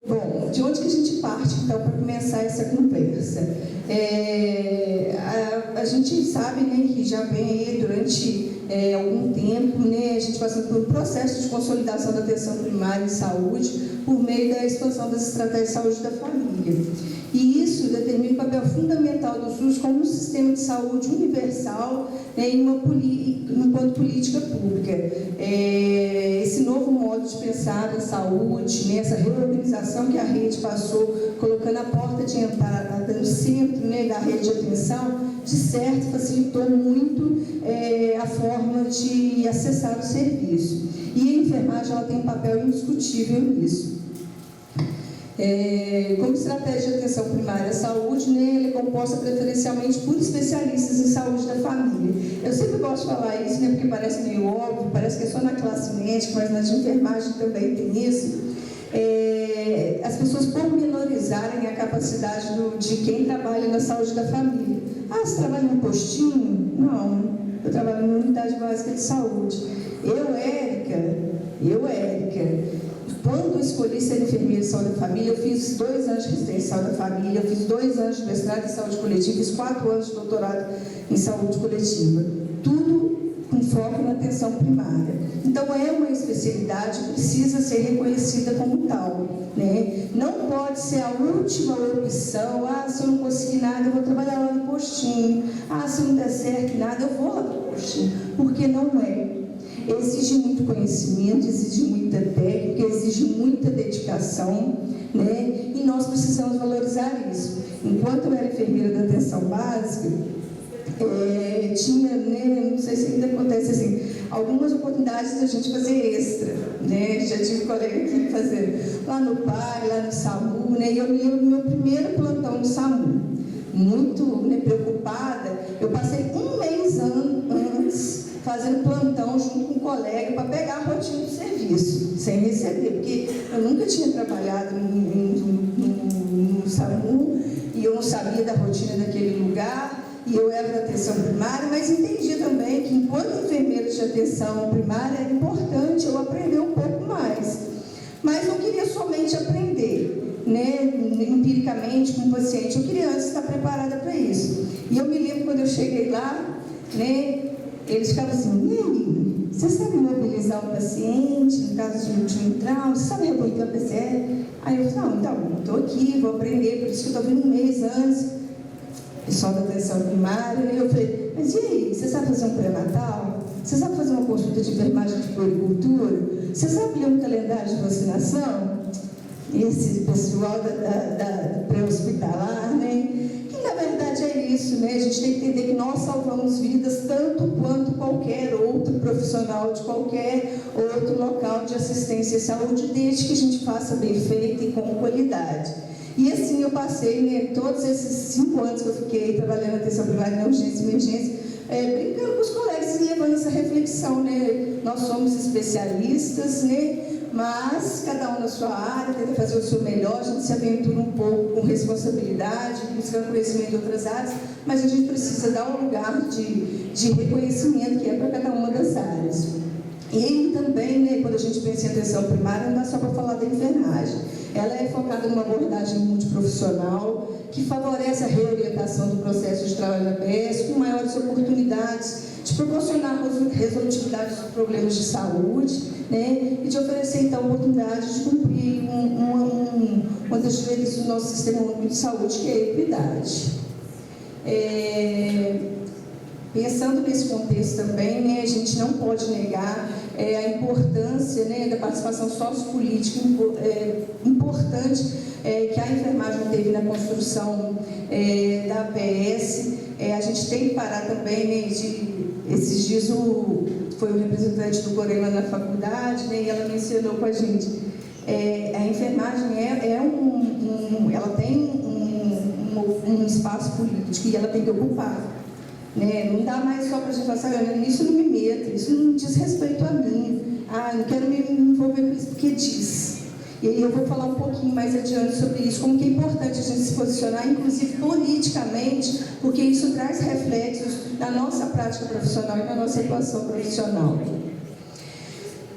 Bom, de onde que a gente parte, então, para começar essa conversa? A gente sabe, né, que já vem aí durante algum tempo, né, a gente passando por um processo de consolidação da atenção primária em saúde por meio da expansão das estratégias de saúde da família. E isso determina o papel fundamental do SUS como um sistema de saúde universal, né, enquanto política pública. Esse novo modo de pensar a saúde, né, essa reorganização que a rede passou, colocando a porta de entrada no centro, né, da rede de atenção, de certo facilitou muito a forma de acessar o serviço. E a enfermagem ela tem um papel indiscutível nisso. Como estratégia de atenção primária à saúde, né, ela é composta preferencialmente por especialistas em saúde da família. Eu sempre gosto de falar isso, né, porque parece meio óbvio, parece que é só na classe médica, mas na de enfermagem também tem isso. As pessoas pormenorizarem a capacidade de quem trabalha na saúde da família. Ah, você trabalha num postinho? Não, eu trabalho numa unidade básica de saúde. Eu, Érica, quando eu escolhi ser enfermeira de saúde da família, eu fiz 2 anos de residência em saúde da família, eu fiz 2 anos de mestrado em saúde coletiva, fiz 4 anos de doutorado em saúde coletiva. Tudo com foco na atenção primária. Então, é uma especialidade que precisa ser reconhecida como tal, né? Não pode ser a última opção. Ah, se eu não conseguir nada, eu vou trabalhar lá no postinho. Ah, se não der certo nada, eu vou lá no postinho. Porque não é. Exige muito conhecimento, exige muita técnica, exige muita dedicação, né? E nós precisamos valorizar isso. Enquanto eu era enfermeira da atenção básica, tinha, né, não sei se ainda acontece assim, algumas oportunidades da gente fazer extra, né? Já tive colega que fazer lá no PAI, lá no SAMU, né? E eu me lembro do meu primeiro plantão no SAMU, muito, né, preocupada. Eu passei 1 mês antes fazendo plantão junto com um colega para pegar a rotina do serviço, sem receber, porque eu nunca tinha trabalhado no SAMU e eu não sabia da rotina daquele lugar. E eu era da atenção primária, mas entendi também que, enquanto enfermeira de atenção primária, era importante eu aprender um pouco mais. Mas não queria somente aprender, né, empiricamente com o paciente, eu queria antes estar preparada para isso. E eu me lembro quando eu cheguei lá, né, eles ficavam assim: e aí, você sabe mobilizar o paciente no caso de um trauma? Você sabe reabilitar o PCR? Aí eu falei: não, então, estou aqui, vou aprender, por isso que eu estou vindo 1 mês antes. Pessoal da atenção primária, né? Eu falei: mas e aí, você sabe fazer um pré-natal? Você sabe fazer uma consulta de enfermagem de puericultura? Você sabe ler um calendário de vacinação? Esse pessoal da pré-hospitalar, né? Que na verdade é isso, né? A gente tem que entender que nós salvamos vidas tanto quanto qualquer outro profissional de qualquer outro local de assistência à saúde, desde que a gente faça bem feito e com qualidade. E assim eu passei, né, todos esses 5 anos que eu fiquei trabalhando na atenção primária, na urgência e emergência, brincando com os colegas e levando essa reflexão, né? Nós somos especialistas, né? Mas cada um na sua área tenta fazer o seu melhor, a gente se aventura um pouco com responsabilidade, buscando conhecimento em outras áreas, mas a gente precisa dar um lugar de reconhecimento que é para cada uma das áreas. E também, né, quando a gente pensa em atenção primária, não dá só para falar da enfermagem. Ela é focada numa abordagem multiprofissional que favorece a reorientação do processo de trabalho na PS, com maiores oportunidades de proporcionar resolutividade dos problemas de saúde, né, e de oferecer, então, oportunidades de cumprir uma das diretrizes do nosso sistema único de saúde, que é a equidade. Pensando nesse contexto também, né, a gente não pode negar a importância, né, da participação sociopolítica importante que a enfermagem teve na construção da APS. A gente tem que parar também, né, esses dias foi o representante do Corema na faculdade, né, e ela mencionou com a gente, a enfermagem ela tem um espaço político e ela tem que ocupar. Né? Não dá mais só para a gente falar assim: isso não me meta, isso não diz respeito a mim, não quero me envolver com isso porque diz. E aí eu vou falar um pouquinho mais adiante sobre isso, como que é importante a gente se posicionar, inclusive politicamente, porque isso traz reflexos na nossa prática profissional e na nossa equação profissional.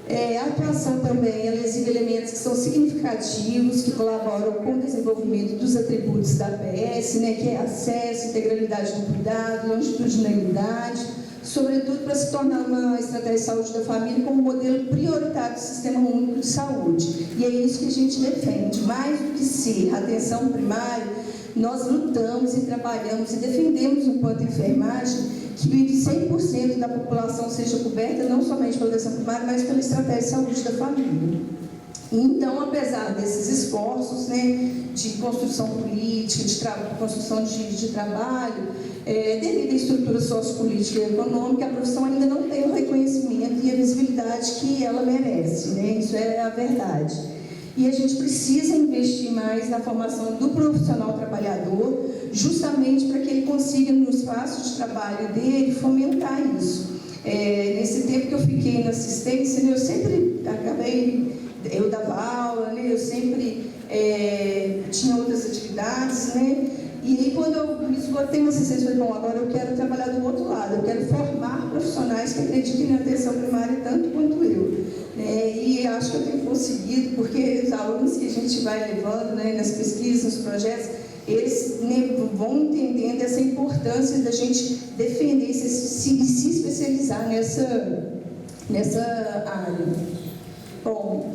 A atuação também, ela exibe elementos que são significativos, que colaboram com o desenvolvimento dos atributos da APS, né, que é acesso, integralidade do cuidado, longitudinalidade, sobretudo para se tornar uma estratégia de saúde da família como modelo prioritário do Sistema Único de Saúde. E é isso que a gente defende. Mais do que ser atenção primária, nós lutamos e trabalhamos e defendemos, enquanto enfermagem, que 100% da população seja coberta não somente pela atenção primária, mas pela estratégia de saúde da família. Então, apesar desses esforços, né, de construção política, de construção de trabalho, devido à estrutura sociopolítica e econômica, a profissão ainda não tem o reconhecimento e a visibilidade que ela merece, né? Isso é a verdade. E a gente precisa investir mais na formação do profissional trabalhador, justamente para que ele consiga, no espaço de trabalho dele, fomentar isso. Nesse tempo que eu fiquei na assistência, né, eu sempre eu dava aula, né, eu sempre tinha outras atividades, né, e aí quando eu me esgotei na assistência, eu falei, bom, agora eu quero trabalhar do outro lado, eu quero formar profissionais que acreditem na atenção primária tanto quanto eu. E acho que eu tenho conseguido, porque os alunos que a gente vai levando, né, nas pesquisas, nos projetos, eles, né, vão entendendo essa importância da gente defender e se especializar nessa área. Bom,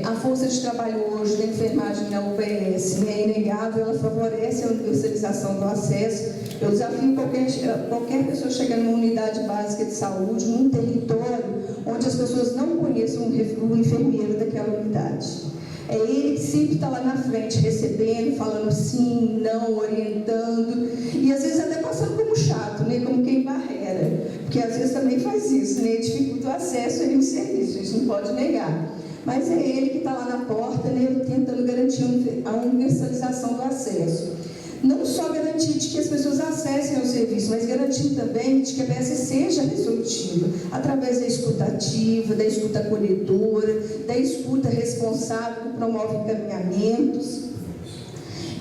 a força de trabalho hoje da enfermagem na UBS, né, é inegável, ela favorece a universalização do acesso. Eu desafio qualquer pessoa chegar numa unidade básica de saúde, num território onde as pessoas não conheçam o enfermeiro daquela unidade. É ele que sempre está lá na frente, recebendo, falando sim, não, orientando, e às vezes até passando como chato, né, como quem barreira, porque às vezes também faz isso, né, dificulta o acesso ao serviço, a gente não pode negar. Mas é ele que está lá na porta, né, tentando garantir a universalização do acesso. Não só garantir de que as pessoas acessem ao serviço, mas garantir também de que a PS seja resolutiva, através da escuta ativa, da escuta acolhedora, da escuta responsável que promove encaminhamentos.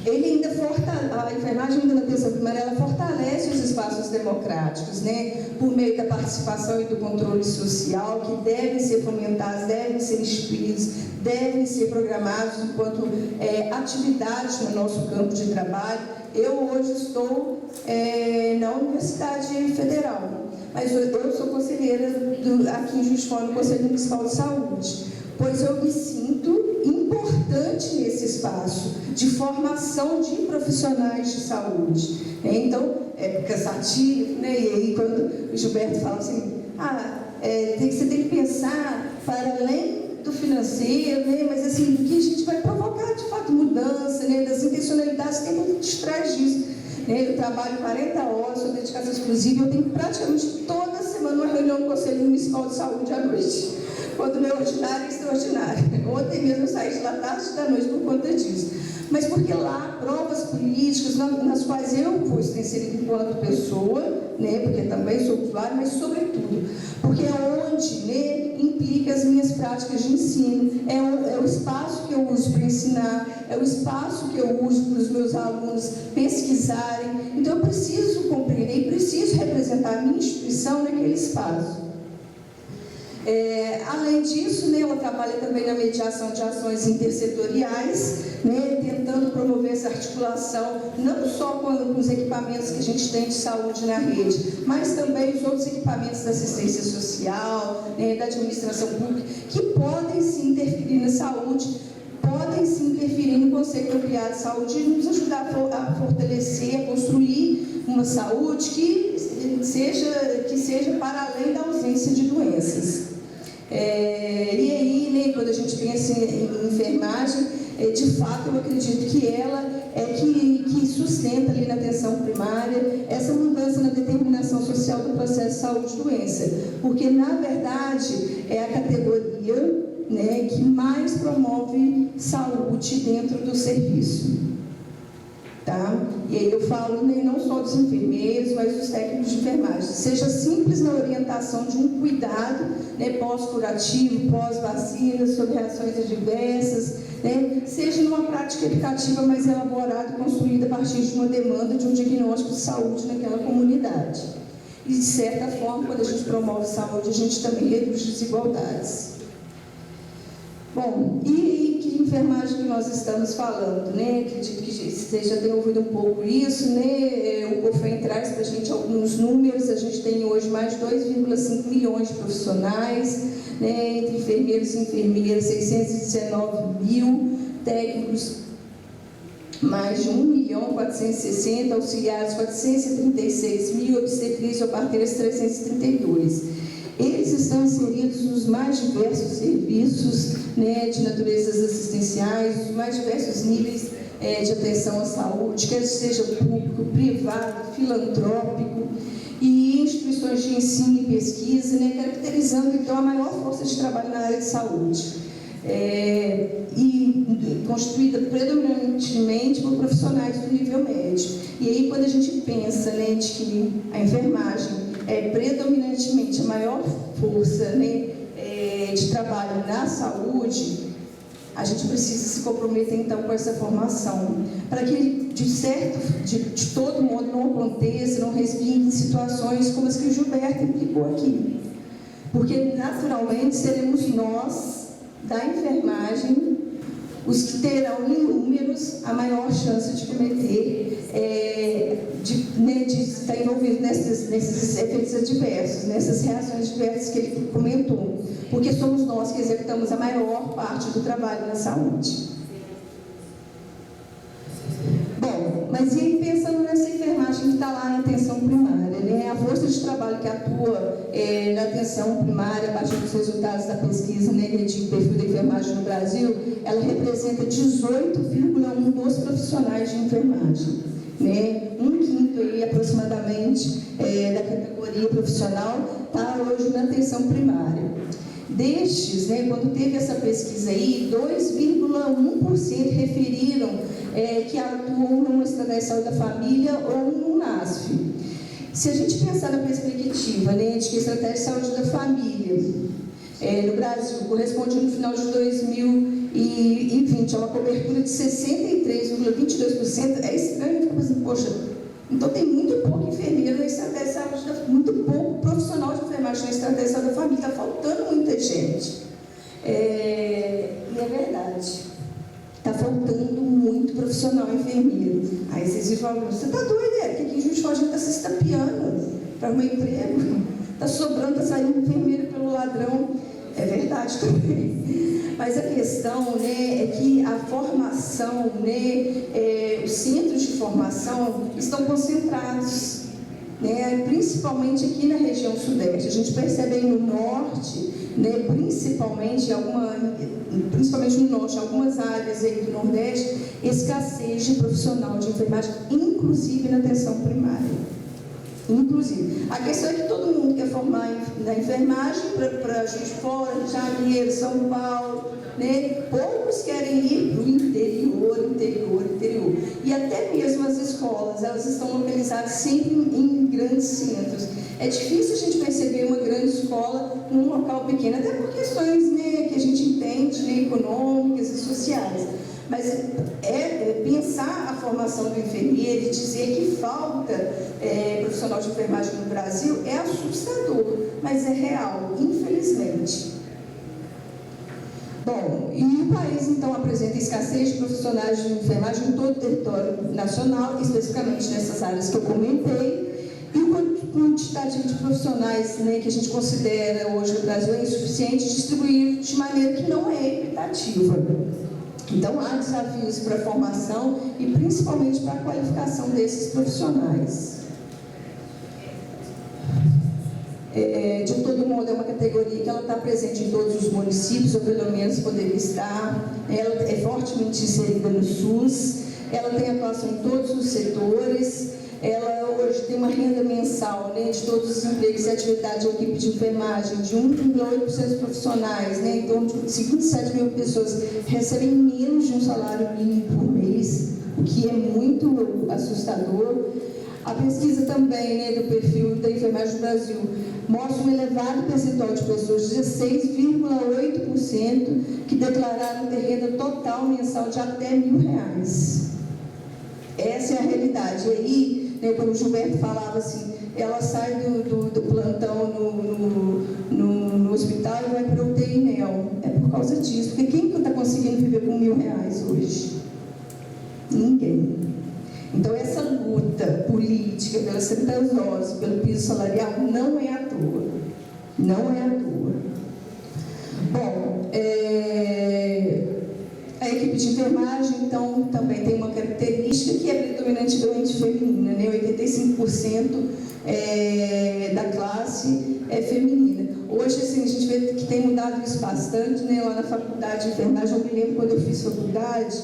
A enfermagem ainda na atenção primária, ela fortalece os espaços democráticos, né, por meio da participação e do controle social, que devem ser fomentados, devem ser instituídos, devem ser programados enquanto atividades no nosso campo de trabalho. Eu hoje estou na Universidade Federal, mas eu sou conselheira aqui em Juiz de Fora, no Conselho Municipal de Saúde, pois eu me sinto importante nesse espaço de formação de profissionais de saúde. Então, é cansativo, né? E aí quando o Gilberto fala assim, você tem que pensar para além do financeiro, né? Mas assim, o que a gente vai provocar de fato mudança, né? Das intencionalidades que tem por trás disso. Eu trabalho 40 horas, sou dedicação exclusiva, eu tenho praticamente toda semana uma reunião no Conselho Municipal de Saúde à noite, quando o meu ordinário é extraordinário. Ontem mesmo eu saí de lá tarde da noite por conta disso. Mas porque lá, provas políticas nas quais eu vou estar inserida enquanto pessoa, né, porque também sou usuário, mas sobretudo, porque é onde, né, implica as minhas práticas de ensino, é o espaço que eu uso para ensinar, é o espaço que eu uso para os meus alunos pesquisarem. Então eu preciso compreender e preciso representar a minha instituição naquele espaço. Além disso, né, ela trabalha também na mediação de ações intersetoriais, né, tentando promover essa articulação, não só com os equipamentos que a gente tem de saúde na rede, mas também os outros equipamentos da assistência social, né, da administração pública, que podem se interferir na saúde, podem se interferir no Conceito Ampliado de Saúde e nos ajudar a fortalecer, a construir uma saúde que seja para além da ausência de doenças. E aí, né, quando a gente pensa em enfermagem, de fato eu acredito que ela é que sustenta ali na atenção primária essa mudança na determinação social do processo de saúde e doença, porque na verdade é a categoria, né, que mais promove saúde dentro do serviço. Tá? E aí eu falo, né, não só dos enfermeiros, mas dos técnicos de enfermagem. Seja simples na orientação de um cuidado, né, pós-curativo, pós-vacina, sobre reações adversas, né, seja numa prática educativa mais elaborada e construída a partir de uma demanda de um diagnóstico de saúde naquela comunidade. e, de certa forma, quando a gente promove saúde, a gente também reduz desigualdades. Bom, e que enfermagem que nós estamos falando, né? Acredito que vocês já tenham ouvido um pouco isso, né? O COFEM traz para a gente alguns números. A gente tem hoje mais de 2,5 milhões de profissionais, né? Entre enfermeiros e enfermeiras, 619 mil, técnicos, mais de 1.460.000, auxiliares 436 mil, obstetrícias ou parteiras 332. Eles estão inseridos nos mais diversos serviços, né, de naturezas assistenciais, os mais diversos níveis de atenção à saúde, quer seja público, privado, filantrópico, e instituições de ensino e pesquisa, né, caracterizando, então, a maior força de trabalho na área de saúde. E constituída predominantemente por profissionais do nível médio. E aí, quando a gente pensa, né, de que a enfermagem é predominantemente a maior força, né, de trabalho na saúde, a gente precisa se comprometer, então, com essa formação, para que, de todo modo, não aconteça, não respingue situações como as que o Gilberto implicou aqui. Porque, naturalmente, seremos nós, da enfermagem, os que terão em números a maior chance de cometer, de estar envolvido nesses efeitos adversos, nessas reações diversas que ele comentou, porque somos nós que executamos a maior parte do trabalho na saúde. Bom, mas e aí pensando nessa enfermagem que está lá na atenção primária, né? A força de trabalho que atua na atenção primária, a partir dos resultados da pesquisa, né, de perfil da enfermagem no Brasil, ela representa 18,1% dos profissionais de enfermagem, né? 1/5 aí, aproximadamente, da categoria profissional está hoje na atenção primária. Destes, né, quando teve essa pesquisa aí, 2,1% referiram que atuam numa estratégia de saúde da família ou no NASF. Se a gente pensar na perspectiva, né, de que a estratégia de saúde da família no Brasil corresponde no final de 2020 a uma cobertura de 63,22%, é estranho ficar pensando, poxa, então tem muito pouco enfermeiro na estratégia de saúde da família, muito pouco profissional de enfermagem na estratégia de saúde da família, está faltando muita gente. E é verdade. Está faltando muito profissional enfermeiro. Aí vocês falam, você está doido, que aqui em Juiz de Fora a gente está se estapeando para arrumar emprego, está sobrando, está saindo enfermeiro pelo ladrão. É verdade também. Mas a questão, né, é que a formação, né, os centros de formação estão concentrados, né, principalmente aqui na região sudeste. A gente percebe aí no norte, né, principalmente no norte, algumas áreas aí do nordeste, escassez de profissional de enfermagem, inclusive na atenção primária. Inclusive, a questão é que todo mundo quer formar na enfermagem para Juiz de Fora, Rio de Janeiro, São Paulo, né? Poucos querem ir para o interior. E até mesmo as escolas, elas estão localizadas sempre em grandes centros. É difícil a gente perceber uma grande escola num local pequeno, até por questões, né, que a gente entende, né, econômicas e sociais. Mas pensar a formação do enfermeiro e dizer que falta profissional de enfermagem no Brasil é assustador, mas é real, infelizmente. Bom, e o país, então, apresenta escassez de profissionais de enfermagem em todo o território nacional, especificamente nessas áreas que eu comentei, e o quantitativo de profissionais, né, que a gente considera hoje no Brasil é insuficiente, distribuído de maneira que não é equitativa. Então, há desafios para a formação e principalmente para a qualificação desses profissionais. De todo modo, é uma categoria que ela está presente em todos os municípios, ou pelo menos poderia estar. Ela é fortemente inserida no SUS, ela tem atuação em todos os setores, ela hoje tem uma renda mensal, né, de todos os empregos e atividades de equipe de enfermagem, de 1,8% dos profissionais, né, em torno de 57 mil pessoas recebem menos de um salário mínimo por mês, o que é muito assustador. A pesquisa também, né, do perfil da enfermagem do Brasil mostra um elevado percentual de pessoas, 16,8%, que declararam ter renda total mensal de até R$1.000. Essa é a realidade. E aí, né, quando o Gilberto falava assim, ela sai do plantão no hospital e vai para o UTI NEL. É por causa disso. Porque quem está conseguindo viver com R$1.000 hoje? Ninguém. Então, essa luta política pela cetosose, pelo piso salarial, não é à toa. Não é à toa. Bom, a equipe de enfermagem, então, também tem uma característica que é predominantemente feminina, né? 85% da classe é feminina. Hoje, assim, a gente vê que tem mudado isso bastante, né? Lá na faculdade de enfermagem, eu me lembro quando eu fiz faculdade,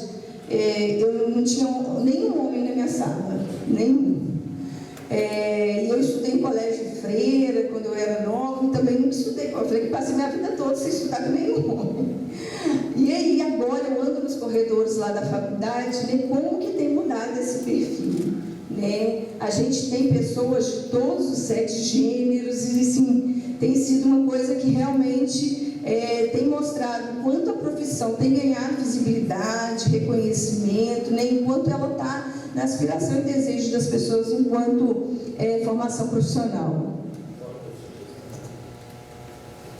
eu não tinha nenhum homem na minha sala, nenhum. E eu estudei em colégio de freira, quando eu era nova, e também não estudei. Eu falei que passei minha vida toda sem estudar com nenhum homem. E aí, agora eu ando nos corredores lá da faculdade, né, como que tem mudado esse perfil, né? A gente tem pessoas de todos os sexos, gêneros, e assim, tem sido uma coisa que realmente tem mostrado quanto a profissão tem ganhado visibilidade, reconhecimento, né, enquanto ela está na aspiração e desejo das pessoas enquanto formação profissional.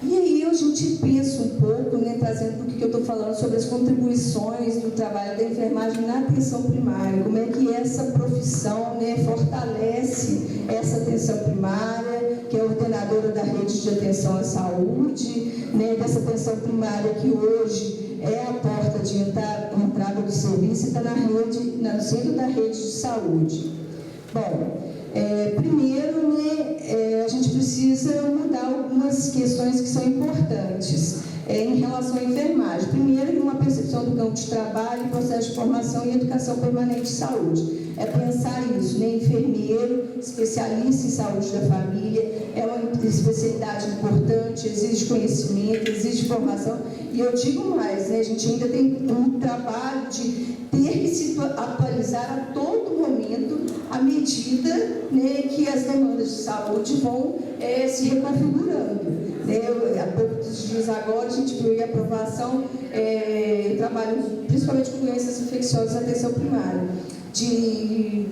E aí a gente pensa um pouco, né, trazendo por que eu estou falando sobre as contribuições do trabalho da enfermagem na atenção primária, como é que essa profissão, né, fortalece essa atenção primária, que é ordenadora da rede de atenção à saúde, né, dessa atenção primária que hoje é a porta de entrada do serviço e está no centro da rede de saúde. Bom, primeiro, né, a gente precisa mudar algumas questões que são importantes em relação à enfermagem. Primeiro, uma percepção do campo de trabalho, processo de formação e educação permanente de saúde. É pensar isso, né? Enfermeiro, especialista em saúde da família, é uma especialidade importante, exige conhecimento, exige formação. E eu digo mais, né? A gente ainda tem um trabalho de ter que se atualizar a todo momento, à medida, né, que as demandas de saúde vão se reconfigurando. Há poucos dias agora, a gente viu a aprovação, eu trabalho principalmente com doenças infecciosas da atenção primária, de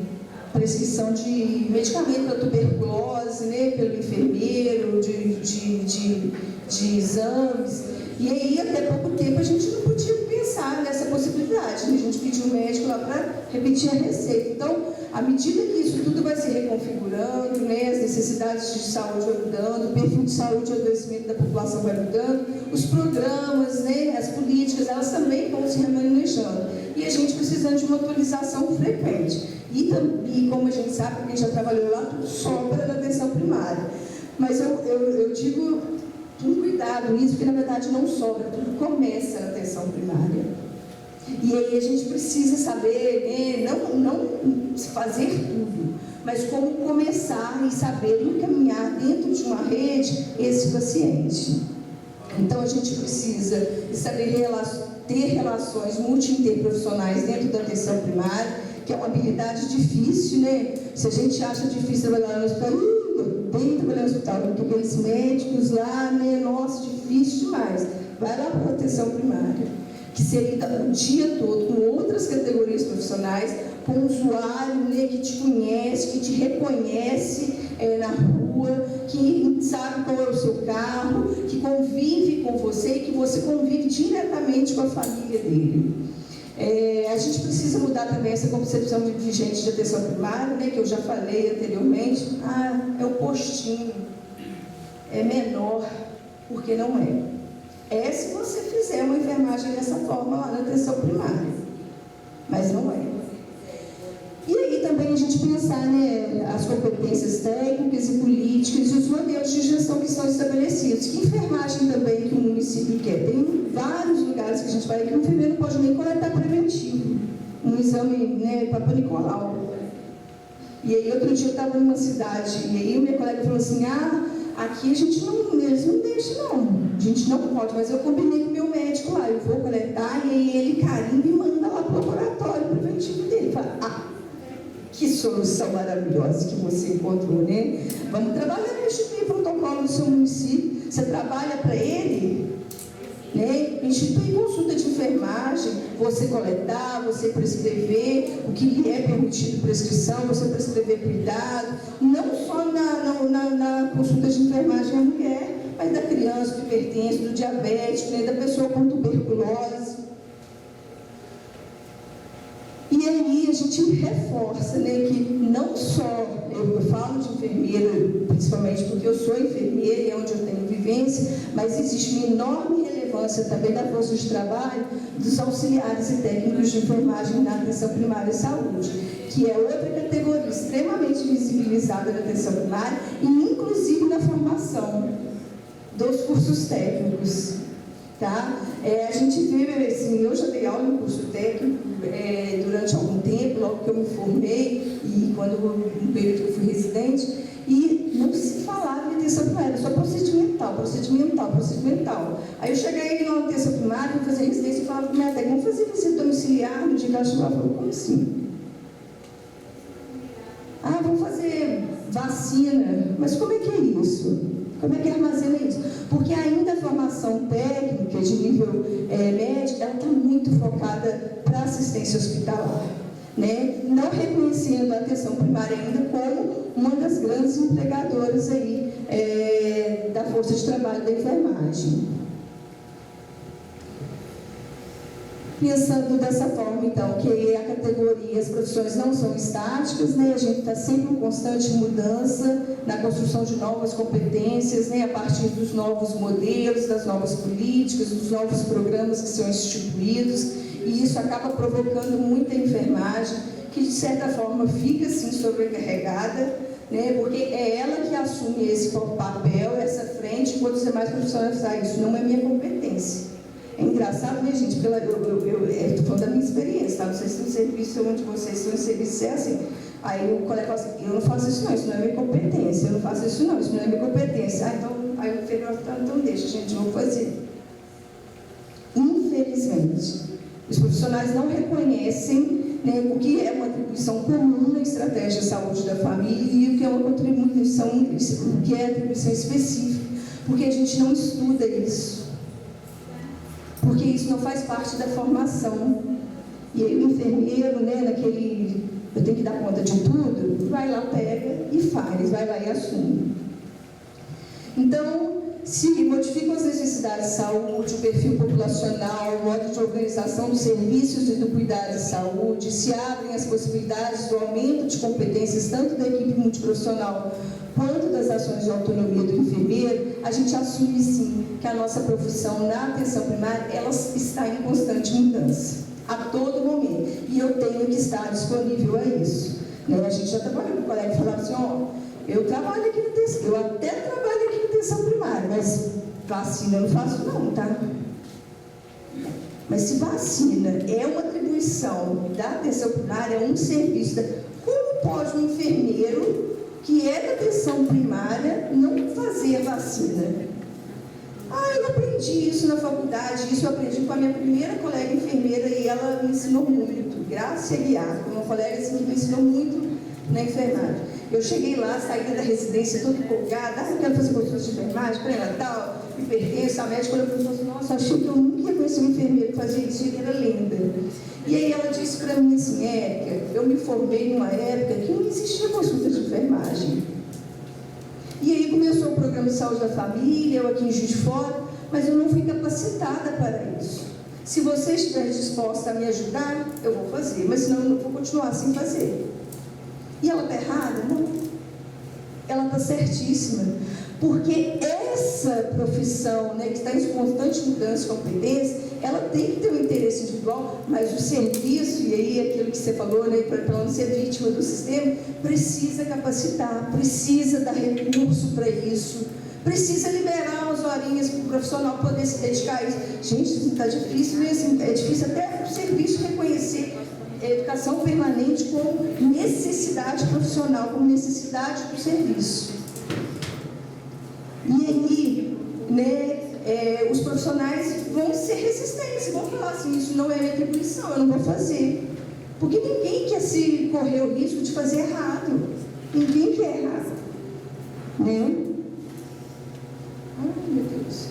prescrição de medicamento para tuberculose, né, pelo enfermeiro, de exames. E aí, até pouco tempo, a gente não podia pensar nessa possibilidade, né? A gente pediu um médico lá para repetir a receita. Então, à medida que isso tudo vai se reconfigurando, né, as necessidades de saúde vai mudando, o perfil de saúde e adoecimento da população vai mudando, os programas, né, as políticas, elas também vão se remanejando. E a gente precisando de uma atualização frequente. E como a gente sabe, quem já trabalhou lá, tudo sobra na atenção primária. Mas eu digo, um cuidado nisso, porque na verdade não sobra, tudo começa na atenção primária. E aí a gente precisa saber, né, não fazer tudo, mas como começar e saber encaminhar dentro de uma rede esse paciente. Então a gente precisa saber ter relações multi-interprofissionais dentro da atenção primária, que é uma habilidade difícil, né? Se a gente acha difícil trabalhar no hospital, tem que trabalhar no hospital, porque aqueles médicos lá, né? Nossa, difícil demais. Vai lá para a atenção primária, que seria o dia todo, com outras categorias profissionais, com um usuário, né, que te conhece, que te reconhece na rua, que sabe qual é o seu carro, que convive com você e que você convive diretamente com a família dele. A gente precisa mudar também essa concepção de gente de atenção primária, né, que eu já falei anteriormente. É o postinho, é menor, porque não é. Se você fizer uma enfermagem dessa forma lá na atenção primária, mas não é. E aí também a gente pensar, né, as competências técnicas e políticas e os modelos de gestão que são estabelecidos. Que enfermagem também que o município quer? Tem vários lugares que a gente vai que o enfermeiro não pode nem coletar preventivo, um exame, né, Papa Nicolau. E aí outro dia eu estava numa cidade, e aí minha colega falou assim, aqui a gente não, eles não deixam não, a gente não pode, mas eu combinei com o meu médico lá, eu vou coletar, e aí ele carimba e manda lá para o laboratório preventivo dele. Fala, que solução maravilhosa que você encontrou, né? Vamos trabalhar no instituir protocolo do seu município. Você trabalha para ele, né? Instituir consulta de enfermagem, você coletar, você prescrever o que lhe é permitido prescrição, você prescrever cuidado, não só consulta de enfermagem à mulher, mas da criança, do hipertenso, do diabético, né, da pessoa com tuberculose. E aí a gente reforça, né, que não só, eu falo de enfermeira, principalmente porque eu sou enfermeira e é onde eu tenho vivência, mas existe uma enorme relevância também da força de trabalho dos auxiliares e técnicos de enfermagem na atenção primária e saúde, que é outra categoria extremamente visibilizada na atenção primária e inclusive na formação dos cursos técnicos. Tá? A gente vê, assim, eu já dei aula no curso técnico durante algum tempo, logo que eu me formei, e no período que eu fui residente, e não se falava em atenção primária, só procedimental. Aí eu cheguei na atenção primária, fui fazer residência e falava para minha técnica, vamos fazer visita domiciliar, no dia que ela chegou, ela falou, como assim? Ah, vamos fazer vacina, mas como é que é isso? Como é que armazena isso? Porque ainda a formação técnica de nível médico, ela está muito focada para assistência hospitalar, né? Não reconhecendo a atenção primária ainda como uma das grandes empregadoras aí, da força de trabalho da enfermagem. Pensando dessa forma, então, que a categoria, as profissões não são estáticas, né? A gente está sempre em constante mudança na construção de novas competências, né? A partir dos novos modelos, das novas políticas, dos novos programas que são instituídos, e isso acaba provocando muita enfermagem, que de certa forma fica assim sobrecarregada, né? Porque é ela que assume esse papel, essa frente, enquanto os demais profissionais falam, isso não é minha competência. É engraçado, né, gente? Porque eu estou falando da minha experiência, tá? Não sei se no serviço onde vocês estão em serviço é assim. Aí o colega fala assim, eu não faço isso não é minha competência, eu não faço isso não é minha competência. Aí o enfermeiro fala, então deixa, gente, vamos fazer. Infelizmente, os profissionais não reconhecem, né, o que é uma atribuição comum na estratégia de saúde da família e o que é uma contribuição, o que é atribuição específica, porque a gente não estuda isso. Porque isso não faz parte da formação. E aí o enfermeiro, né, eu tenho que dar conta de tudo, vai lá, pega e faz, vai lá e assume. Então, se modificam as necessidades de saúde, o perfil populacional, o modo de organização dos serviços e do cuidado de saúde, se abrem as possibilidades do aumento de competências tanto da equipe multiprofissional quanto das ações de autonomia do enfermeiro, a gente assume sim que a nossa profissão na atenção primária, ela está em constante mudança, a todo momento, e eu tenho que estar disponível a isso. Né? A gente já trabalhou com o colega que falava assim, eu trabalho aqui na atenção, eu até trabalho aqui na atenção primária, mas vacina eu não faço não, tá? Mas se vacina é uma atribuição da atenção primária, é um serviço, como pode um enfermeiro que é da atenção primária não fazer vacina? Eu aprendi isso na faculdade, isso eu aprendi com a minha primeira colega enfermeira e ela me ensinou muito, Graça Guiar, uma colega assim, que me ensinou muito na enfermagem. Eu cheguei lá, saí da residência toda empolgada, eu quero fazer curso de enfermagem, pré-natal, hipertenso, a médica olhou para mim e falou assim, nossa, achei que eu nunca ia conhecer um enfermeiro que fazia isso, ele era linda. E aí ela disse para mim assim, Érica, eu me formei numa época que não existia consulta de enfermagem. E aí começou o programa de saúde da família, eu aqui em Juiz de Fora, mas eu não fui capacitada para isso. Se você estiver disposta a me ajudar, eu vou fazer, mas senão eu não vou continuar sem fazer. E ela está errada? Não. Ela está certíssima. Porque essa profissão, né, que está em constante mudança de competência, ela tem que ter um interesse individual, mas o serviço, e aí aquilo que você falou, né, para não ser vítima do sistema, precisa capacitar, precisa dar recurso para isso, precisa liberar as horinhas para o profissional poder se dedicar a isso. Gente, isso está difícil mesmo, é difícil até o serviço reconhecer a educação permanente como necessidade profissional, como necessidade do serviço. E aí, né, os profissionais vão ser resistentes, vão falar assim, isso não é minha atribuição, eu não vou fazer. Porque ninguém quer se correr o risco de fazer errado. Ninguém quer errar. Né? Ai, meu Deus.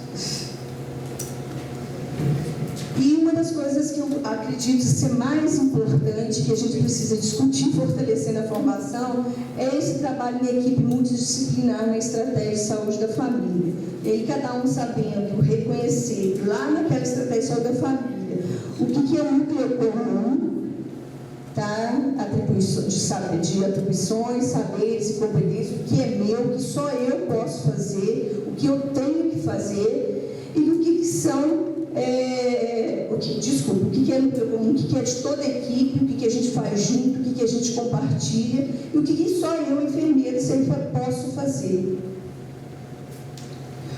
E uma das das coisas que eu acredito ser mais importante, que a gente precisa discutir, fortalecer na formação, é esse trabalho em equipe multidisciplinar na estratégia de saúde da família. E aí cada um sabendo reconhecer lá naquela estratégia de saúde da família o que é núcleo comum, tá? De atribuições, saberes e competências, o que é meu, o que só eu posso fazer, o que eu tenho que fazer e o que são o que é núcleo comum, o que é de toda a equipe, o que a gente faz junto, o que a gente compartilha e o que só eu, enfermeira, posso fazer.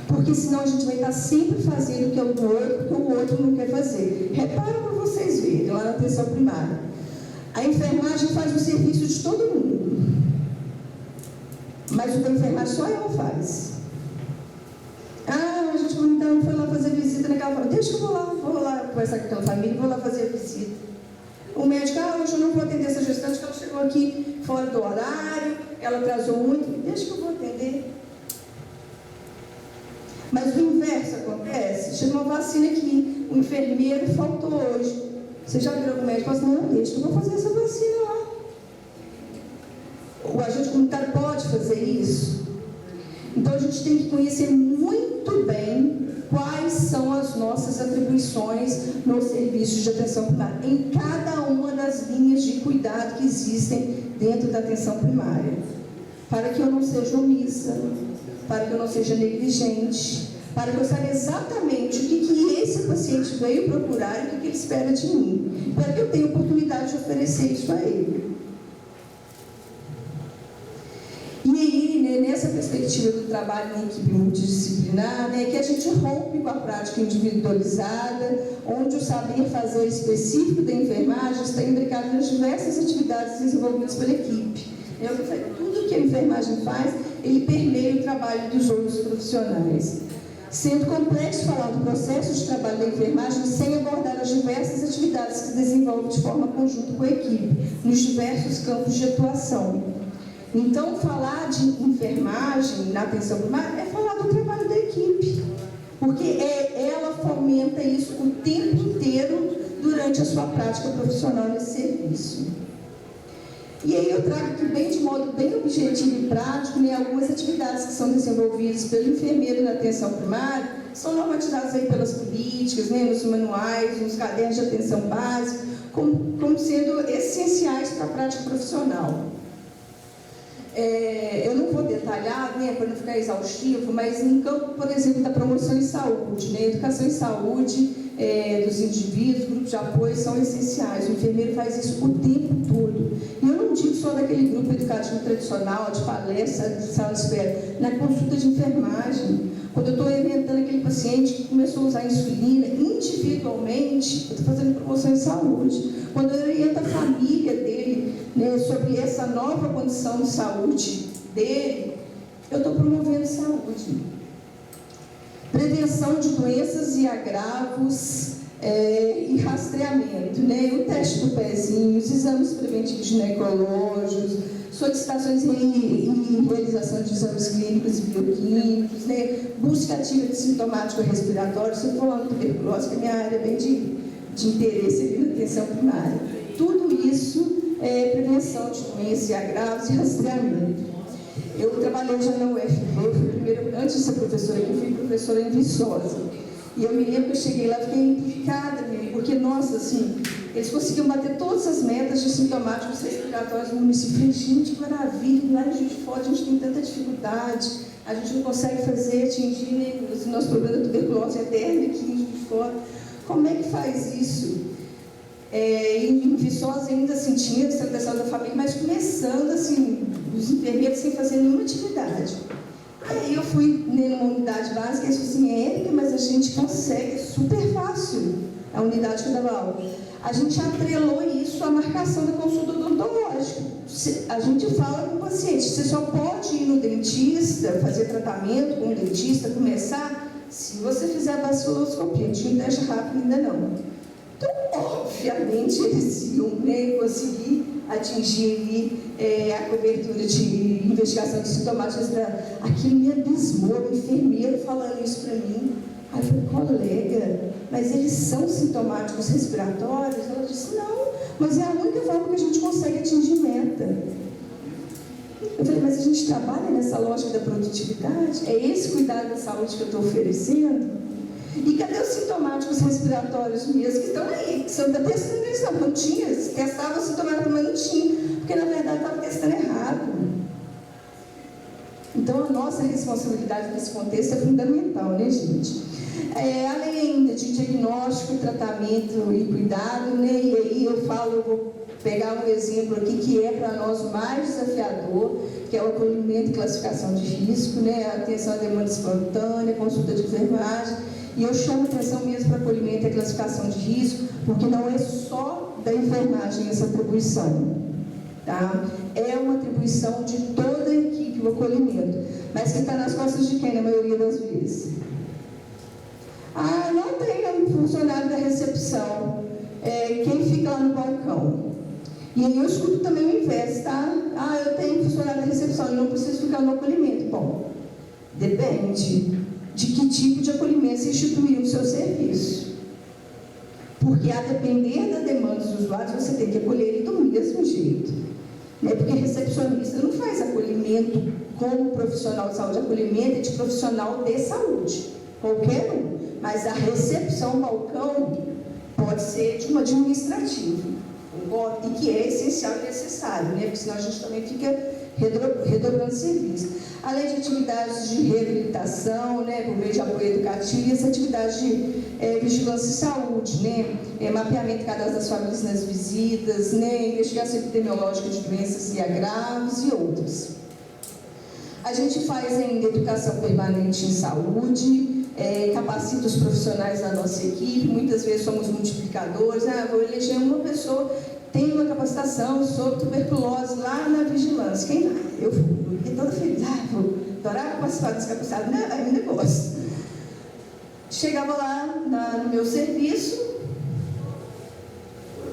Porque senão a gente vai estar sempre fazendo o que é o do outro, porque o outro não quer fazer. Repara para vocês verem, lá na atenção primária. A enfermagem faz o serviço de todo mundo. Mas o da enfermagem só ela faz. A gente então foi lá fazer visita naquela família. Deixa que eu vou lá conversar com aquela família, vou lá fazer a visita. O médico, hoje eu não vou atender essa gestante, porque ela chegou aqui fora do horário, ela atrasou muito. Deixa que eu vou atender. Mas o inverso acontece. Chega uma vacina aqui, o enfermeiro faltou hoje. Você já virou para o médico e fala assim, não, deixa que eu vou fazer essa vacina lá. O agente comunitário pode fazer isso? Então, a gente tem que conhecer muito bem quais são as nossas atribuições nos serviços de atenção primária, em cada uma das linhas de cuidado que existem dentro da atenção primária, para que eu não seja omissa, para que eu não seja negligente, para que eu saiba exatamente o que esse paciente veio procurar e o que ele espera de mim, para que eu tenha oportunidade de oferecer isso a ele. E aí, nessa perspectiva do trabalho em equipe multidisciplinar, que a gente rompe com a prática individualizada, onde o saber fazer específico da enfermagem está imbricado nas diversas atividades desenvolvidas pela equipe. Tudo que a enfermagem faz, ele permeia o trabalho dos outros profissionais. Sendo complexo falar do processo de trabalho da enfermagem sem abordar as diversas atividades que se desenvolvem de forma conjunta com a equipe, nos diversos campos de atuação. Então, falar de enfermagem na atenção primária é falar do trabalho da equipe, porque ela fomenta isso o tempo inteiro durante a sua prática profissional nesse serviço. E aí eu trago aqui de modo bem objetivo e prático, algumas atividades que são desenvolvidas pelo enfermeiro na atenção primária, são normatizadas aí pelas políticas, nos manuais, nos cadernos de atenção básica, como sendo essenciais para a prática profissional. Eu não vou detalhar, para não ficar exaustivo, mas no campo, por exemplo, da promoção em saúde, educação em saúde dos indivíduos, grupos de apoio são essenciais. O enfermeiro faz isso o tempo todo. E eu não digo só daquele grupo educativo tradicional, de palestra, de sala de espera, na consulta de enfermagem. Quando eu estou orientando aquele paciente que começou a usar insulina, individualmente, eu estou fazendo promoção em saúde. Quando eu oriento a família dele, sobre essa nova condição de saúde dele, eu estou promovendo saúde. Prevenção de doenças e agravos e rastreamento, o teste do pezinho, os exames preventivos ginecológicos, solicitações e realização de exames clínicos e bioquímicos, busca ativa de sintomático respiratório. Se eu for lá no tuberculose, que é minha área bem de interesse aqui na atenção primária. Tudo isso é prevenção de doenças e agravos e rastreamento. Eu trabalhei já na UFV, antes de ser professora aqui, eu fui professora em Viçosa. E eu me lembro que eu cheguei lá, fiquei implicada mesmo, porque, nossa, assim, eles conseguiam bater todas as metas de sintomáticos respiratórios no município. Eu falei, gente, que maravilha, lá em Juiz de Fora a gente tem tanta dificuldade, a gente não consegue atingir o nosso problema da tuberculose eterna aqui em Juiz de Fora. Como é que faz isso? Em Viçosa ainda assim tinha a da família, mas começando assim, os enfermeiros sem fazer nenhuma atividade. Aí eu fui numa unidade básica e disse assim, Érica, mas a gente consegue, é super fácil a unidade que eu dava aula. A gente atrelou isso à marcação da consulta odontológica. A gente fala com o paciente, você só pode ir no dentista, fazer tratamento com o dentista, começar, se você fizer a baciloscopia. Tinha um teste rápido, ainda não. Então, obviamente, eles iam conseguir atingir a cobertura de investigação de sintomáticos. Aquilo me abismou, o enfermeiro falando isso para mim. Aí eu falei, colega, mas eles são sintomáticos respiratórios? Ela disse, não, mas é a única forma que a gente consegue atingir meta. Eu falei, mas a gente trabalha nessa lógica da produtividade? É esse cuidado da saúde que eu estou oferecendo? E cadê os sintomáticos respiratórios mesmo que estão aí? Que você não está testando eles não tinha, se testava os sintomáticos, mas não tinha, porque na verdade estava testando errado. Então a nossa responsabilidade nesse contexto é fundamental, né, gente? Além ainda de diagnóstico, tratamento e cuidado, né? E aí eu vou pegar um exemplo aqui que é para nós o mais desafiador, que é o acolhimento e classificação de risco, né? A atenção à demanda espontânea, consulta de enfermagem. E eu chamo atenção mesmo para acolhimento e classificação de risco, porque não é só da enfermagem essa atribuição, tá? É uma atribuição de toda a equipe, o acolhimento, mas que está nas costas de quem, na maioria das vezes? Não tem um funcionário da recepção, quem fica lá no balcão. E aí eu escuto também o inverso, tá? Eu tenho funcionário da recepção, eu não preciso ficar no acolhimento. Bom, depende de que tipo de acolhimento se instituiu no seu serviço. Porque a depender da demanda dos usuários, você tem que acolher ele do mesmo jeito. Né? Porque recepcionista não faz acolhimento como profissional de saúde, acolhimento é de profissional de saúde, qualquer um. Mas a recepção, balcão, pode ser de um administrativo, e que é essencial e necessário, né? Porque senão a gente também fica redobrando serviço. Além de atividades de reabilitação, né, por meio de apoio educativo, e essa atividade de vigilância e saúde, né, mapeamento e cadastro das famílias nas visitas, né, investigação epidemiológica de doenças e agravos e outros. A gente faz ainda educação permanente em saúde, capacita os profissionais da nossa equipe, muitas vezes somos multiplicadores, vou eleger uma pessoa, tem uma capacitação sobre tuberculose lá na vigilância, quem vai? Eu fiquei toda feliz, vou adorar participar desse capacitado, né? Aí me negócio. Chegava lá no meu serviço,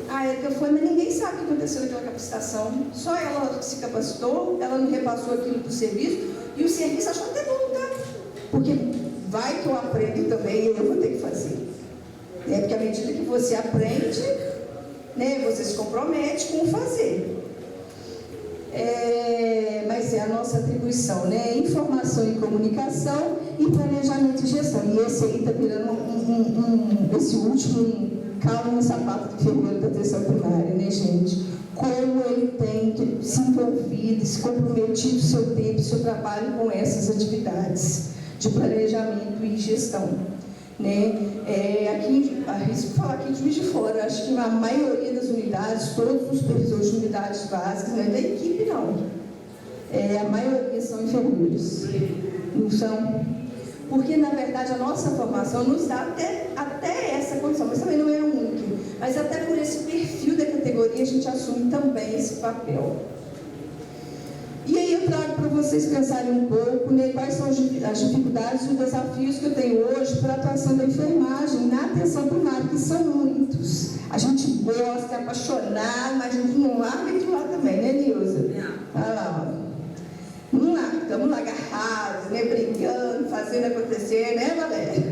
a Érica foi, mas ninguém sabe o que aconteceu naquela capacitação, só ela se capacitou, ela não repassou aquilo para o serviço, e o serviço achou que é bom, tá? Porque vai que eu aprendo também e eu vou ter que fazer. Porque à medida que você aprende, né, você se compromete com o fazer. Mas é a nossa atribuição, né? Informação e comunicação e planejamento e gestão. E esse aí está virando esse último calo no sapato do enfermeiro da atenção primária, né, gente? Como ele tem se envolvido, se comprometido o seu tempo, o seu trabalho com essas atividades de planejamento e gestão, né? Aqui, arrisco falar aqui de Juiz de Fora, acho que a maioria das unidades, todos os supervisores de unidades básicas, não é da equipe não, a maioria são enfermeiros, não são? Porque na verdade a nossa formação nos dá até essa condição, mas também não é a única, mas até por esse perfil da categoria a gente assume também esse papel. E aí eu trago para vocês pensarem um pouco, né, quais são as dificuldades e os desafios que eu tenho hoje para a atuação da enfermagem na atenção primária, que são muitos. A gente gosta, é apaixonado, mas a gente não larga de lá também, né, Nilza? Olha lá, ó. Não larga, estamos lá agarrados, né, brincando, fazendo acontecer, né, Valéria?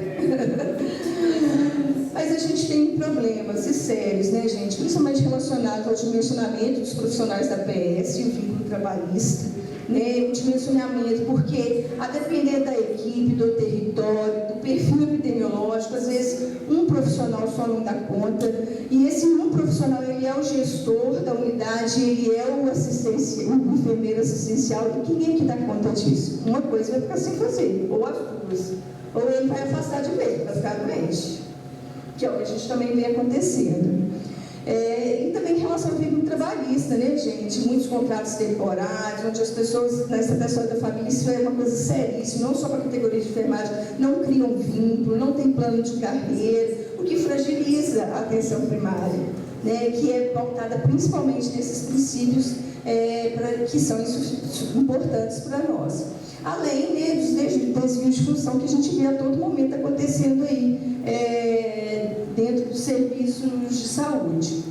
Mas a gente tem problemas e sérios, né, gente? Principalmente relacionados ao dimensionamento dos profissionais da PS e o vínculo trabalhista, né? O dimensionamento, porque a depender da equipe, do território, do perfil epidemiológico, às vezes um profissional só não dá conta, e esse um profissional, ele é o gestor da unidade, ele é o enfermeiro assistencial, e quem é que dá conta disso? Uma coisa vai ficar sem fazer, ou as duas, ou ele vai afastar de vez, vai ficar doente, que é o que a gente também vê acontecendo. E também em relação ao vínculo trabalhista, né, gente? Muitos contratos temporários, onde as pessoas, na estratégia da família, isso é uma coisa seríssima, não só para a categoria de enfermagem, não criam vínculo, não tem plano de carreira, o que fragiliza a atenção primária, né, que é pautada principalmente nesses princípios que são importantes para nós. Além, né, dos desvios de função que a gente vê a todo momento acontecendo aí, dentro dos serviços de saúde.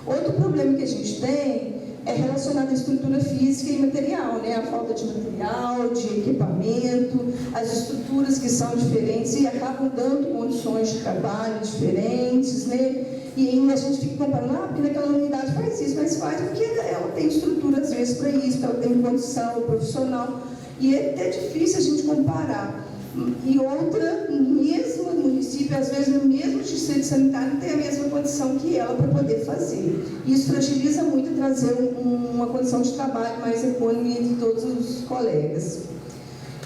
Outro problema que a gente tem, é relacionada à estrutura física e material, né? A falta de material, de equipamento, as estruturas que são diferentes e acabam dando condições de trabalho diferentes, né? E aí a gente fica comparando, porque naquela unidade faz isso, mas faz porque ela tem estrutura às vezes para isso, ela tem condição profissional, e é até difícil a gente comparar. E outra, no mesmo município, às vezes no mesmo distrito sanitário, não tem a mesma condição que ela para poder fazer. Isso fragiliza muito trazer uma condição de trabalho mais econômica entre todos os colegas.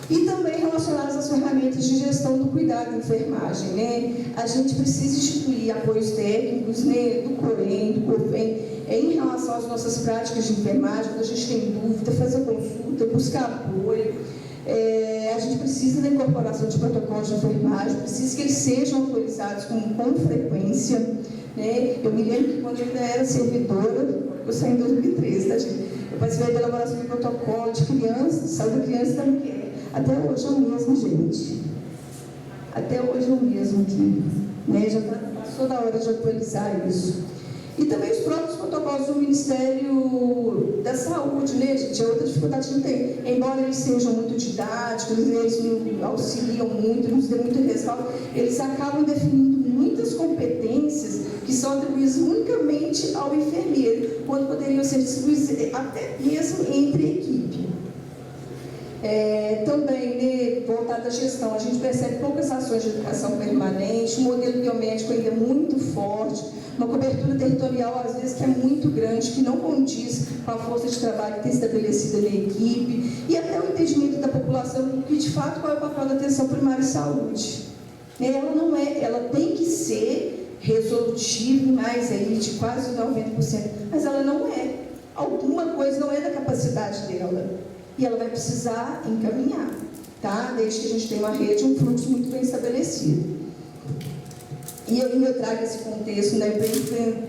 E também relacionadas às ferramentas de gestão do cuidado da enfermagem, né? A gente precisa instituir apoios técnicos, né, do COEM, do COFEM, em relação às nossas práticas de enfermagem, quando a gente tem dúvida, fazer consulta, buscar apoio. A gente precisa da incorporação de protocolos de enfermagem, precisa que eles sejam atualizados com frequência, né? Eu me lembro que quando eu ainda era servidora, eu saí em 2013, tá, gente? Eu participei da elaboração de protocolo de criança, de saúde da criança e da mulher. Até hoje é o mesmo, gente. Até hoje é o mesmo que, né? Já passou da hora de atualizar isso. E também os próprios protocolos do Ministério da Saúde, né, gente? É outra dificuldade que a gente tem. Embora eles sejam muito didáticos, eles nos auxiliam muito, nos dão muito respaldo, eles acabam definindo muitas competências que são atribuídas unicamente ao enfermeiro, quando poderiam ser distribuídas até mesmo entre equipe. Também, né, voltado à gestão, a gente percebe poucas ações de educação permanente, o modelo biomédico ainda é muito forte, uma cobertura territorial, às vezes, que é muito grande, que não condiz com a força de trabalho que tem estabelecida na equipe, e até o entendimento da população que, de fato, qual é o papel da atenção primária em saúde. Ela não é, ela tem que ser resolutiva, mais aí de quase 90%, mas ela não é. Alguma coisa não é da capacidade dela. E ela vai precisar encaminhar, tá? Desde que a gente tenha uma rede, um fluxo muito bem estabelecido. E aí eu trago esse contexto, né,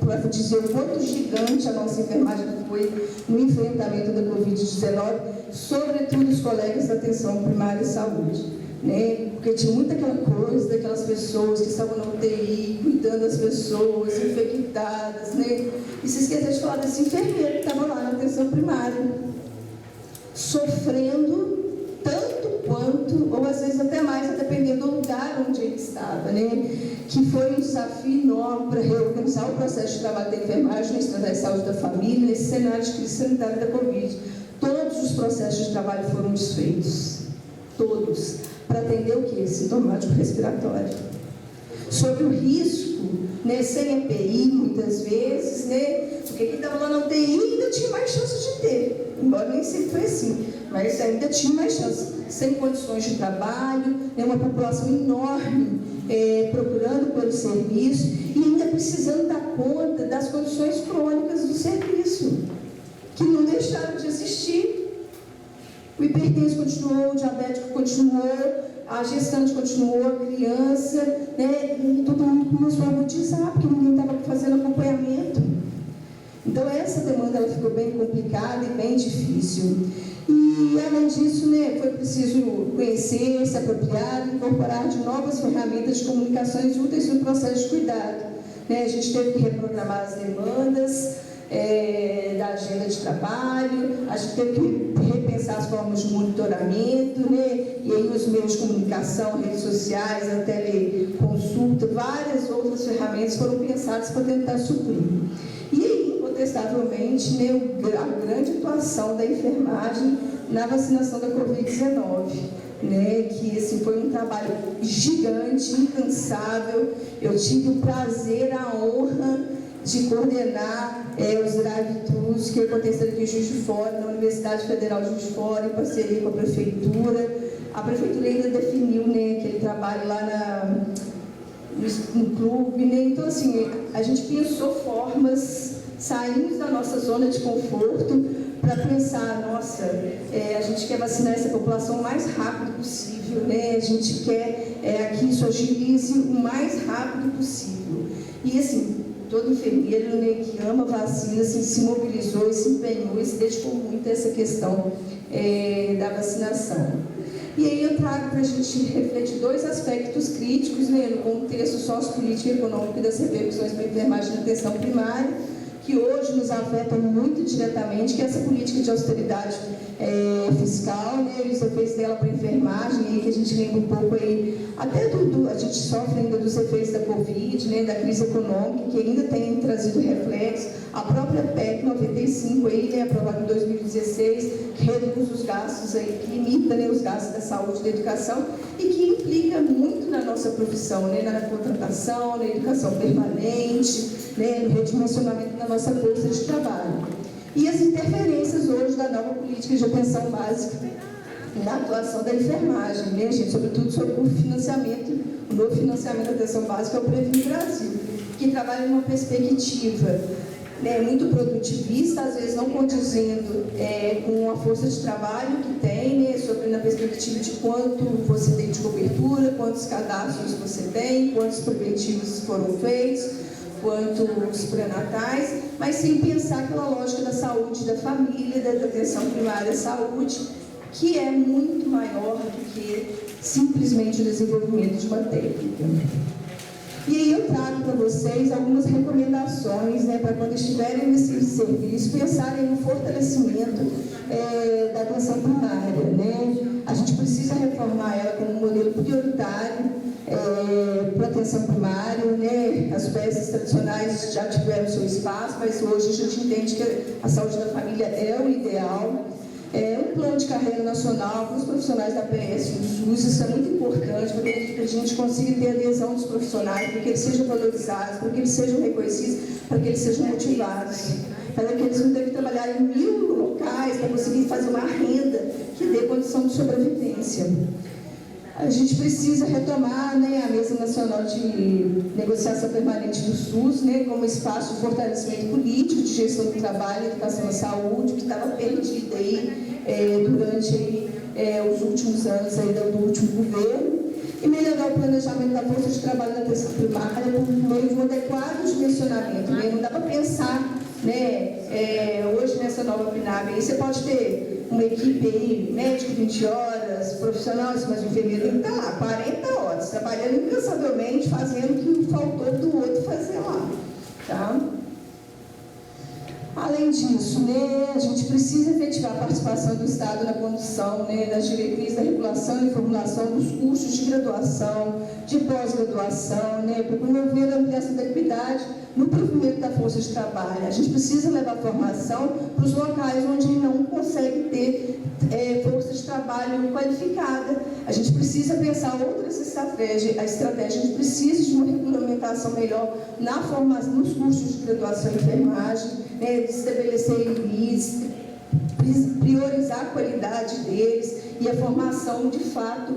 para dizer o quanto gigante a nossa enfermagem foi no enfrentamento da Covid-19, sobretudo os colegas da atenção primária e saúde, né? Porque tinha muita aquela coisa daquelas pessoas que estavam na UTI, cuidando das pessoas infectadas, né? E se esqueceu de falar desse enfermeiro que estava lá na atenção primária, sofrendo tanto quanto, ou às vezes até mais, dependendo do lugar onde ele estava, né? Que foi um desafio enorme para reorganizar o processo de trabalho da enfermagem na estratégia de saúde da família, nesse cenário de crise sanitária da Covid. Todos os processos de trabalho foram desfeitos, todos, para atender o quê? Sintomático respiratório. Sobre o risco, né, sem EPI, muitas vezes, né? Porque quem estava lá na UTI ainda tinha mais chance de ter, embora nem sempre foi assim, mas ainda tinha mais chance, sem condições de trabalho, né, uma população enorme procurando pelo serviço e ainda precisando dar conta das condições crônicas do serviço, que não deixaram de existir. O hipertenso continuou, o diabético continuou, a gestante continuou, a criança, né, e todo mundo começou a amortizar, porque ninguém estava fazendo acompanhamento. Então, essa demanda ela ficou bem complicada e bem difícil. E, além disso, né, foi preciso conhecer, se apropriar e incorporar de novas ferramentas de comunicações úteis no processo de cuidado. Né, a gente teve que reprogramar as demandas da agenda de trabalho, a gente teve que repensar as formas de monitoramento, né, e aí os meios de comunicação, redes sociais, a teleconsulta, várias outras ferramentas foram pensadas para tentar suprir. E aí, incontestavelmente, né, a grande atuação da enfermagem na vacinação da Covid-19, né, que assim, foi um trabalho gigante, incansável. Eu tive o prazer, a honra de coordenar os drive-thrus que aconteceram aqui em Juiz de Fora, na Universidade Federal de Juiz de Fora, em parceria com a Prefeitura. A Prefeitura ainda definiu, né, aquele trabalho lá no clube, né? Então, assim, a gente pensou formas, saímos da nossa zona de conforto para pensar, nossa, a gente quer vacinar essa população o mais rápido possível, né? A gente quer que isso agilize o mais rápido possível. E, assim, todo enfermeiro, né, que ama vacina, assim, se mobilizou e se empenhou e se dedicou muito a essa questão da vacinação. E aí eu trago para a gente refletir dois aspectos críticos, né, no contexto sociopolítico e econômico das repercussões para a enfermagem na atenção primária, que hoje nos afetam muito diretamente, que é essa política de austeridade fiscal, né, e os efeitos dela para a enfermagem, aí, que a gente lembra um pouco aí, até a gente sofre ainda dos efeitos da Covid, né, da crise econômica, que ainda tem trazido reflexo, a própria PEC 95, aí, né, aprovada em 2016, que reduz os gastos, aí, que limita, né, os gastos da saúde e da educação, e que implica muito na nossa profissão, né, na contratação, na educação permanente, né, no redimensionamento da nossa força de trabalho. E as interferências hoje da nova política de atenção básica na atuação da enfermagem, né, gente? Sobretudo sobre o financiamento, o novo financiamento da atenção básica é o Previne Brasil, que trabalha numa perspectiva, né, muito produtivista, às vezes não condizendo com a força de trabalho que tem, né, sobre na perspectiva de quanto você tem de cobertura, quantos cadastros você tem, quantos preventivos foram feitos, quantos pré-natais, mas sem pensar aquela lógica da saúde da família, da atenção primária à saúde, que é muito maior do que simplesmente o desenvolvimento de uma técnica. E aí eu trago para vocês algumas recomendações, né, para quando estiverem nesse serviço, pensarem no fortalecimento da atenção primária, né? A gente precisa reformar ela como um modelo prioritário para a atenção primária, né? As UBSs tradicionais já tiveram seu espaço, mas hoje a gente entende que a saúde da família é o ideal. Um plano de carreira nacional para os profissionais da PS e do SUS, isso é muito importante para que a gente consiga ter adesão dos profissionais, para que eles sejam valorizados, para que eles sejam reconhecidos, para que eles sejam motivados, para que eles não tenham que trabalhar em 1000 locais para conseguir fazer uma renda que dê condição de sobrevivência. A gente precisa retomar, né, a Mesa Nacional de Negociação Permanente do SUS, né, como espaço de fortalecimento político, de gestão do trabalho, educação e saúde, que estava perdido aí, durante os últimos anos aí, do último governo, e melhorar o planejamento da força de trabalho da atenção primária por meio de um adequado dimensionamento. Né? Não dá para pensar, né, hoje nessa nova PNAB, aí você pode ter uma equipe aí, médico 20 horas, profissionais, mas o enfermeiro tem que estar lá 40 horas, trabalhando incansavelmente, fazendo o que faltou do outro fazer lá. Tá? Além disso, né, a gente precisa efetivar a participação do Estado na condução, né, das diretrizes da regulação e formulação dos cursos de graduação, de pós-graduação, né, para promover a ampliação da equidade no provimento da força de trabalho. A gente precisa levar formação para os locais onde não consegue ter força de trabalho qualificada. A gente precisa pensar outras estratégias. A gente precisa de uma regulamentação melhor na formação, nos cursos de graduação em enfermagem, né, de estabelecer limites, priorizar a qualidade deles e a formação, de fato,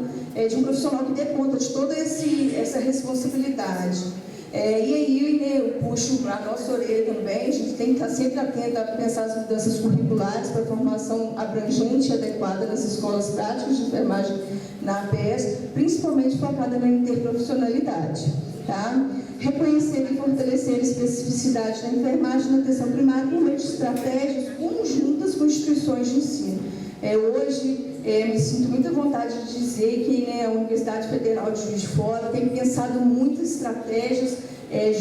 de um profissional que dê conta de toda essa responsabilidade. E aí, né, eu puxo a nossa orelha também, a gente tem que estar sempre atento a pensar as mudanças curriculares para a formação abrangente e adequada nas escolas práticas de enfermagem na APS, principalmente focada na interprofissionalidade. Tá? Reconhecer e fortalecer a especificidade da enfermagem na atenção primária por meio de estratégias conjuntas com instituições de ensino. Hoje, me sinto muita vontade de dizer que, né, a Universidade Federal de Juiz de Fora tem pensado muitas estratégias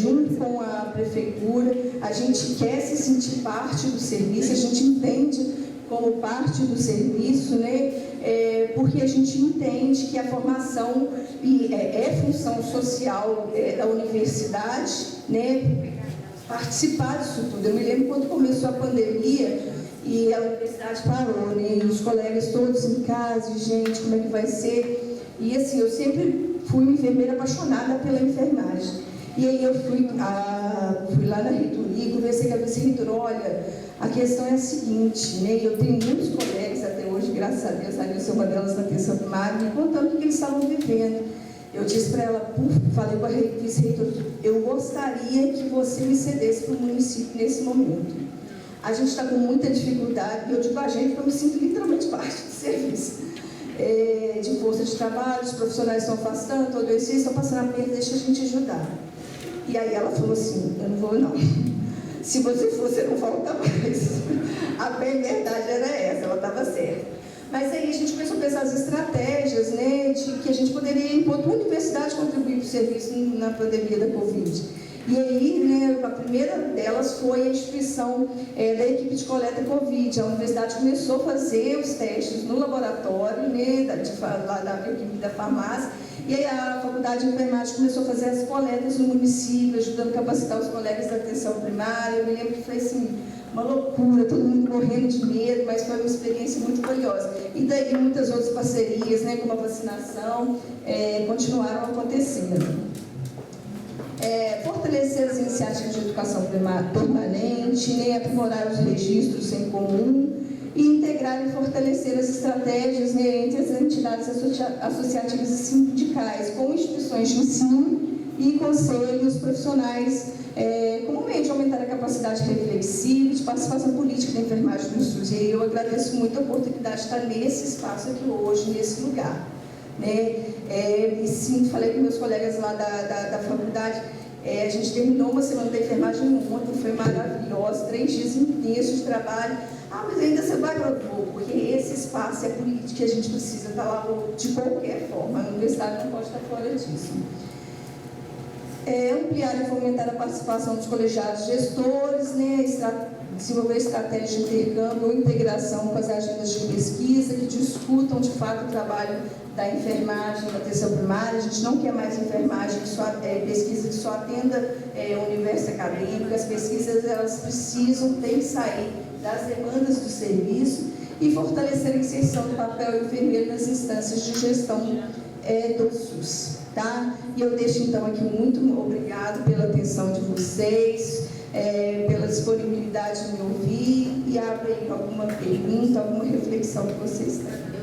junto com a Prefeitura. A gente quer se sentir parte do serviço, a gente entende como parte do serviço, né, porque a gente entende que a formação é função social da universidade, né, participar disso tudo. Eu me lembro quando começou a pandemia, e a universidade parou, né? E os colegas todos em casa, e, gente, como é que vai ser? E assim, eu sempre fui uma enfermeira apaixonada pela enfermagem. E aí eu fui lá na reitoria, conversei com a vice-reitora, olha, a questão é a seguinte, né? Eu tenho muitos colegas até hoje, graças a Deus, a Nilce é uma delas na atenção primária, me contando o que eles estavam vivendo. Eu disse para ela, falei com a vice-reitora, eu gostaria que você me cedesse para o município nesse momento. A gente está com muita dificuldade, e eu digo a gente porque eu me sinto literalmente parte do serviço. De força de trabalho, os profissionais estão afastando, todo esse estão passando a perda, deixa a gente ajudar. E aí ela falou assim, eu não vou não. Se você for, você não volta mais. A bem verdade era essa, ela estava certa. Mas aí a gente começou a pensar as estratégias, né, de que a gente poderia, enquanto universidade, contribuir para o serviço na pandemia da Covid. E aí, né, a primeira delas foi a instituição da equipe de coleta Covid. A universidade começou a fazer os testes no laboratório, né, da equipe da farmácia, e aí a faculdade de enfermagem começou a fazer as coletas no município, ajudando a capacitar os colegas da atenção primária. Eu me lembro que foi assim, uma loucura, todo mundo morrendo de medo, mas foi uma experiência muito valiosa. E daí muitas outras parcerias, né, como a vacinação, continuaram acontecendo. Fortalecer as iniciativas de educação permanente, né, aprimorar os registros em comum e integrar e fortalecer as estratégias, né, entre as entidades associativas e sindicais, com instituições de ensino e conselhos profissionais, comumente aumentar a capacidade reflexiva de participação política da enfermagem no SUS. E eu agradeço muito a oportunidade de estar nesse espaço aqui hoje, nesse lugar. Né? E sim, falei com meus colegas lá da faculdade, a gente terminou uma semana da enfermagem ontem, foi maravilhosa, 3 dias intensos de trabalho. Mas ainda você vai para o voo, porque esse espaço é político e a gente precisa estar lá de qualquer forma, a universidade não pode estar fora disso. Ampliar e fomentar a participação dos colegiados gestores, né, desenvolver estratégias de intercâmbio ou integração com as agendas de pesquisa que discutam, de fato, o trabalho da enfermagem, da atenção primária. A gente não quer mais enfermagem, pesquisa que só atenda o universo acadêmico. As pesquisas, elas precisam, têm que sair das demandas do serviço e fortalecer a inserção do papel enfermeiro nas instâncias de gestão do SUS. Tá? E eu deixo, então, aqui muito obrigado pela atenção de vocês, pela disponibilidade de me ouvir, e abro aí alguma pergunta, alguma reflexão que vocês tenham.